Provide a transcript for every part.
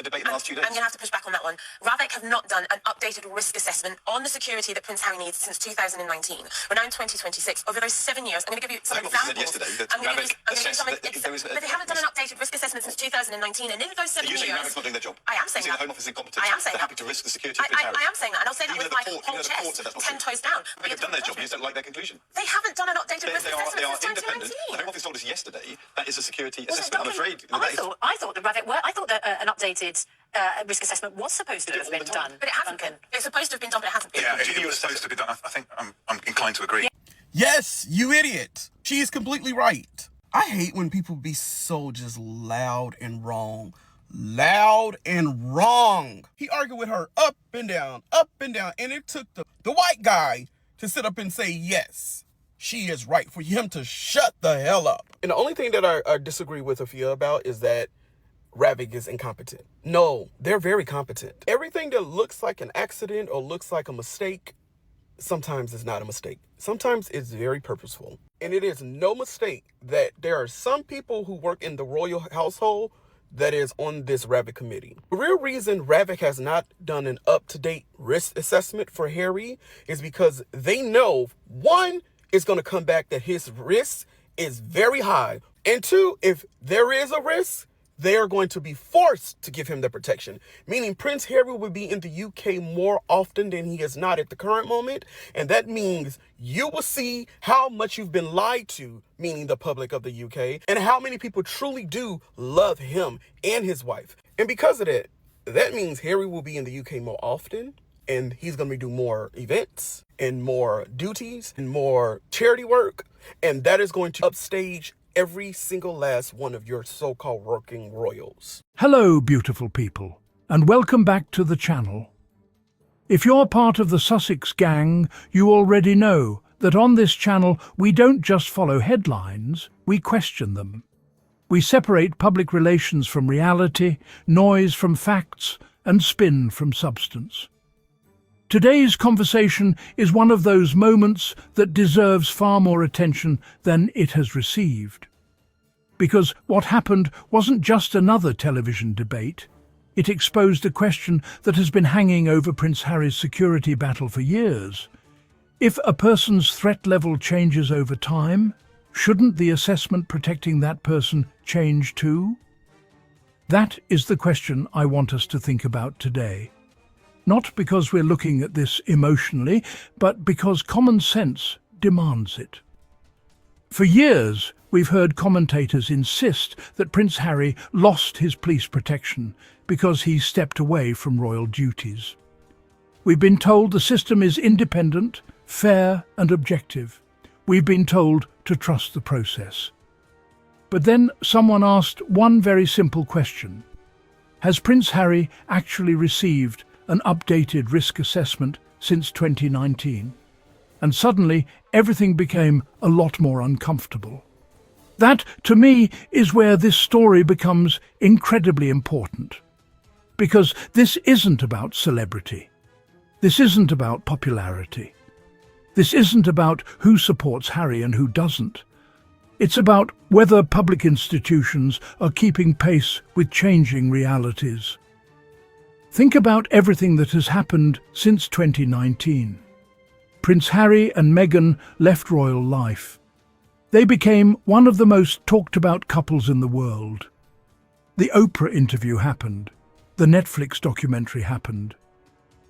the debate in the last 2 days. I'm going to have to push back on that one. RAVIC have not done an updated risk assessment on the security that Prince Harry needs since 2019. We're now in 2026. Over those 7 years, I'm going to give you some examples. Said yesterday that I'm going to give you some but they haven't done an updated risk assessment since 2019, and in those 7 years... RAVIC's not doing their job. I am saying that. The Home Office is incompetent. I am saying They're happy to risk the security of Prince Harry. I am saying that, and I'll say that with my whole chest, 10 toes down. They've done their job, you just don't like their conclusion. They haven't done an updated risk assessment They are since independent. 2019. The Home Office told us yesterday that is a security assessment. I'm afraid. I thought the RAVIC were. I thought that an updated risk assessment was supposed to have been done. But it hasn't been. It's supposed to have been done, but it hasn't been. Yeah, it was supposed to be done. I think I'm inclined to agree. Yes, you idiot. She is completely right. I hate when people be so just loud and wrong. Loud and wrong. He argued with her up and down, and it took the white guy to sit up and say, yes, she is right, for him to shut the hell up. And the only thing that I disagree with Afia about is that RAVIC is incompetent. No, they're very competent. Everything that looks like an accident or looks like a mistake, sometimes it's not a mistake. Sometimes it's very purposeful. And it is no mistake that there are some people who work in the royal household that is on this RAVIC committee. The real reason RAVIC has not done an up-to-date risk assessment for Harry is because they know, one, it's going to come back that his risk is very high. And two, if there is a risk, they are going to be forced to give him the protection, meaning Prince Harry will be in the UK more often than he is not at the current moment. And that means you will see how much you've been lied to, meaning the public of the UK, and how many people truly do love him and his wife. And because of that, that means Harry will be in the UK more often, and he's going to be doing more events and more duties and more charity work. And that is going to upstage every single last one of your so-called working royals. Hello, beautiful people, and welcome back to the channel. If you're part of the Sussex gang, you already know that on this channel we don't just follow headlines, we question them. We separate public relations from reality, noise from facts, and spin from substance. Today's conversation is one of those moments that deserves far more attention than it has received. Because what happened wasn't just another television debate. It exposed a question that has been hanging over Prince Harry's security battle for years. If a person's threat level changes over time, shouldn't the assessment protecting that person change too? That is the question I want us to think about today. Not because we're looking at this emotionally, but because common sense demands it. For years, we've heard commentators insist that Prince Harry lost his police protection because he stepped away from royal duties. We've been told the system is independent, fair and objective. We've been told to trust the process. But then someone asked one very simple question. Has Prince Harry actually received an updated risk assessment since 2019? And suddenly, everything became a lot more uncomfortable. That, to me, is where this story becomes incredibly important. Because this isn't about celebrity. This isn't about popularity. This isn't about who supports Harry and who doesn't. It's about whether public institutions are keeping pace with changing realities. Think about everything that has happened since 2019. Prince Harry and Meghan left royal life. They became one of the most talked about couples in the world. The Oprah interview happened. The Netflix documentary happened.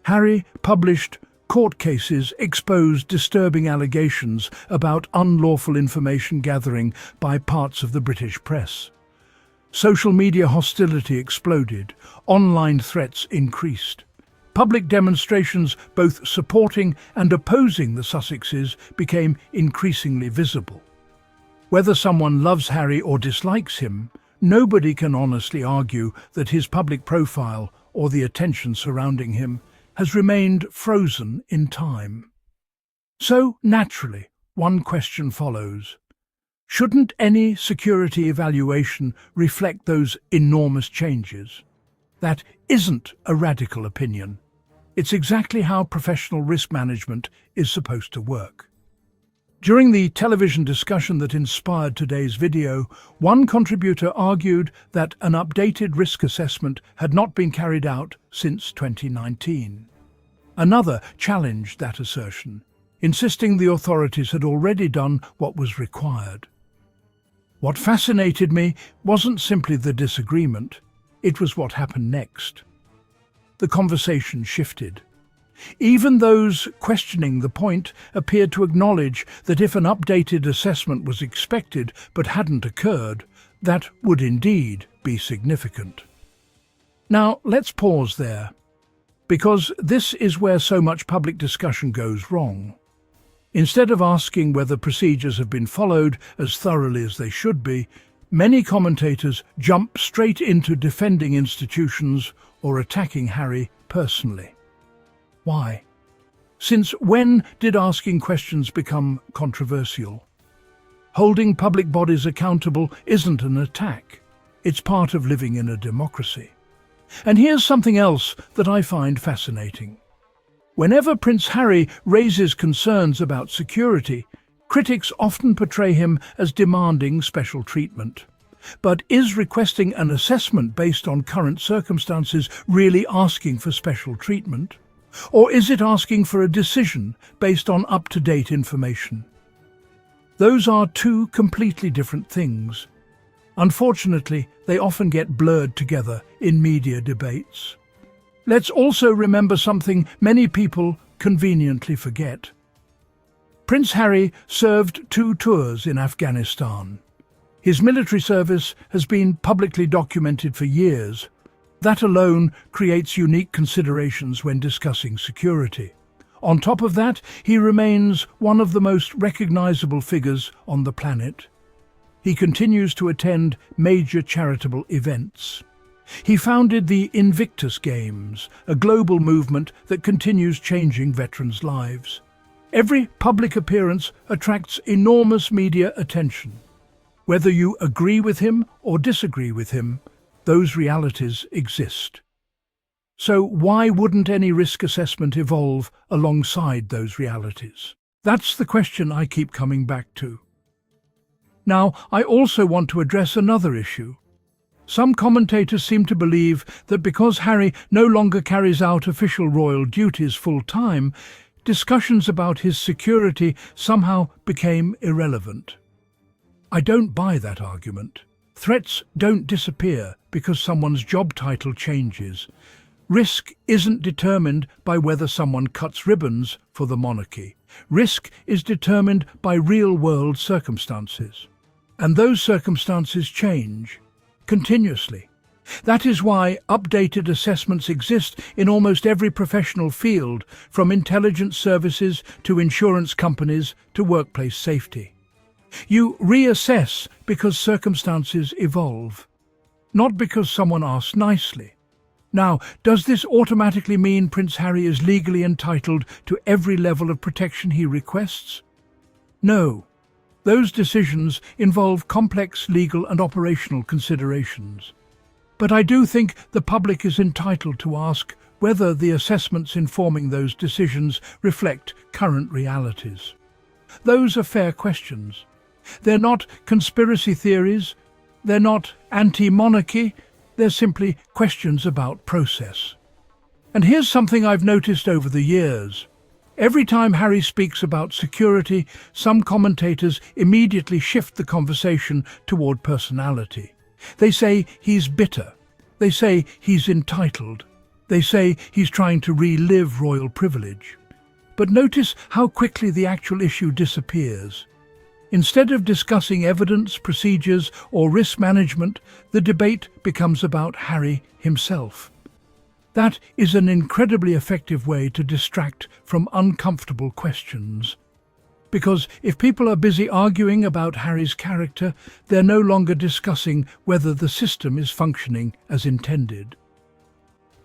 Harry published court cases exposed disturbing allegations about unlawful information gathering by parts of the British press. Social media hostility exploded. Online threats increased. Public demonstrations both supporting and opposing the Sussexes became increasingly visible. Whether someone loves Harry or dislikes him, nobody can honestly argue that his public profile or the attention surrounding him has remained frozen in time. So, naturally, one question follows. Shouldn't any security evaluation reflect those enormous changes? That isn't a radical opinion. It's exactly how professional risk management is supposed to work. During the television discussion that inspired today's video, one contributor argued that an updated risk assessment had not been carried out since 2019. Another challenged that assertion, insisting the authorities had already done what was required. What fascinated me wasn't simply the disagreement, it was what happened next. The conversation shifted. Even those questioning the point appeared to acknowledge that if an updated assessment was expected but hadn't occurred, that would indeed be significant. Now, let's pause there, because this is where so much public discussion goes wrong. Instead of asking whether procedures have been followed as thoroughly as they should be, many commentators jump straight into defending institutions or attacking Harry personally. Why? Since when did asking questions become controversial? Holding public bodies accountable isn't an attack. It's part of living in a democracy. And here's something else that I find fascinating. Whenever Prince Harry raises concerns about security, critics often portray him as demanding special treatment. But is requesting an assessment based on current circumstances really asking for special treatment? Or is it asking for a decision based on up-to-date information? Those are two completely different things. Unfortunately, they often get blurred together in media debates. Let's also remember something many people conveniently forget. Prince Harry served 2 tours in Afghanistan. His military service has been publicly documented for years. That alone creates unique considerations when discussing security. On top of that, he remains one of the most recognizable figures on the planet. He continues to attend major charitable events. He founded the Invictus Games, a global movement that continues changing veterans' lives. Every public appearance attracts enormous media attention. Whether you agree with him or disagree with him, those realities exist. So why wouldn't any risk assessment evolve alongside those realities? That's the question I keep coming back to. Now, I also want to address another issue. Some commentators seem to believe that because Harry no longer carries out official royal duties full-time, discussions about his security somehow became irrelevant. I don't buy that argument. Threats don't disappear because someone's job title changes. Risk isn't determined by whether someone cuts ribbons for the monarchy. Risk is determined by real-world circumstances. And those circumstances change continuously. That is why updated assessments exist in almost every professional field, from intelligence services to insurance companies to workplace safety. You reassess because circumstances evolve, not because someone asked nicely. Now, does this automatically mean Prince Harry is legally entitled to every level of protection he requests? No. Those decisions involve complex legal and operational considerations. But I do think the public is entitled to ask whether the assessments informing those decisions reflect current realities. Those are fair questions. They're not conspiracy theories, they're not anti-monarchy, they're simply questions about process. And here's something I've noticed over the years. Every time Harry speaks about security, some commentators immediately shift the conversation toward personality. They say he's bitter. They say he's entitled. They say he's trying to relive royal privilege. But notice how quickly the actual issue disappears. Instead of discussing evidence, procedures, or risk management, the debate becomes about Harry himself. That is an incredibly effective way to distract from uncomfortable questions. Because if people are busy arguing about Harry's character, they're no longer discussing whether the system is functioning as intended.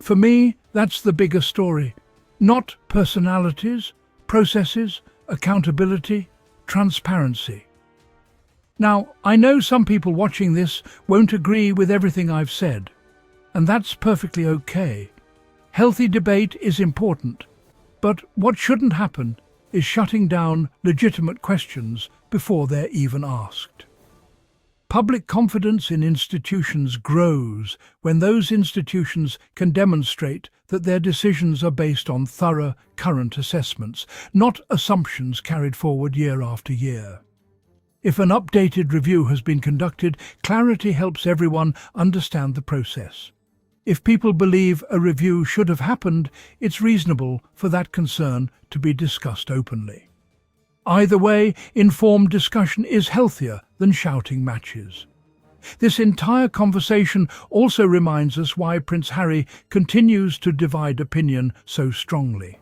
For me, that's the bigger story. Not personalities, processes, accountability, transparency. Now, I know some people watching this won't agree with everything I've said, and that's perfectly okay. Healthy debate is important, but what shouldn't happen is shutting down legitimate questions before they're even asked. Public confidence in institutions grows when those institutions can demonstrate that their decisions are based on thorough, current assessments, not assumptions carried forward year after year. If an updated review has been conducted, clarity helps everyone understand the process. If people believe a review should have happened, it's reasonable for that concern to be discussed openly. Either way, informed discussion is healthier than shouting matches. This entire conversation also reminds us why Prince Harry continues to divide opinion so strongly.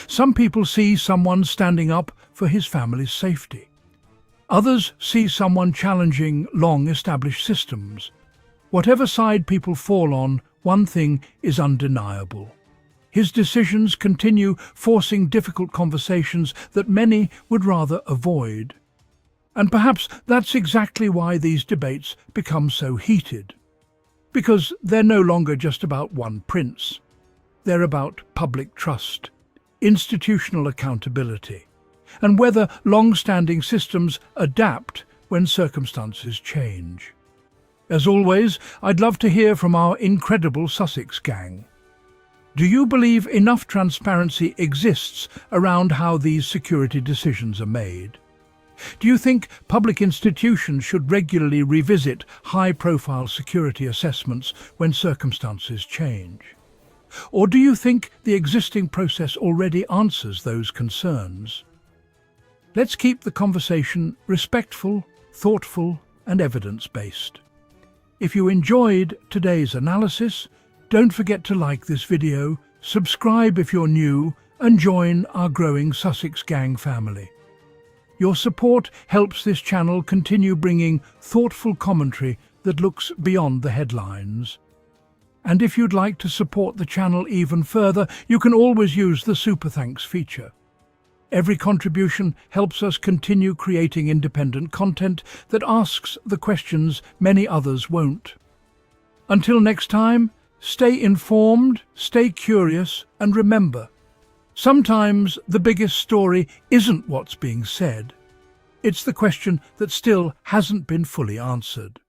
Some people see someone standing up for his family's safety. Others see someone challenging long-established systems. Whatever side people fall on, one thing is undeniable. His decisions continue forcing difficult conversations that many would rather avoid. And perhaps that's exactly why these debates become so heated. Because they're no longer just about one prince. They're about public trust, institutional accountability, and whether long-standing systems adapt when circumstances change. As always, I'd love to hear from our incredible Sussex gang. Do you believe enough transparency exists around how these security decisions are made? Do you think public institutions should regularly revisit high-profile security assessments when circumstances change? Or do you think the existing process already answers those concerns? Let's keep the conversation respectful, thoughtful, and evidence-based. If you enjoyed today's analysis, don't forget to like this video, subscribe if you're new, and join our growing Sussex Gang family. Your support helps this channel continue bringing thoughtful commentary that looks beyond the headlines. And if you'd like to support the channel even further, you can always use the Super Thanks feature. Every contribution helps us continue creating independent content that asks the questions many others won't. Until next time, stay informed, stay curious, and remember, sometimes the biggest story isn't what's being said. It's the question that still hasn't been fully answered.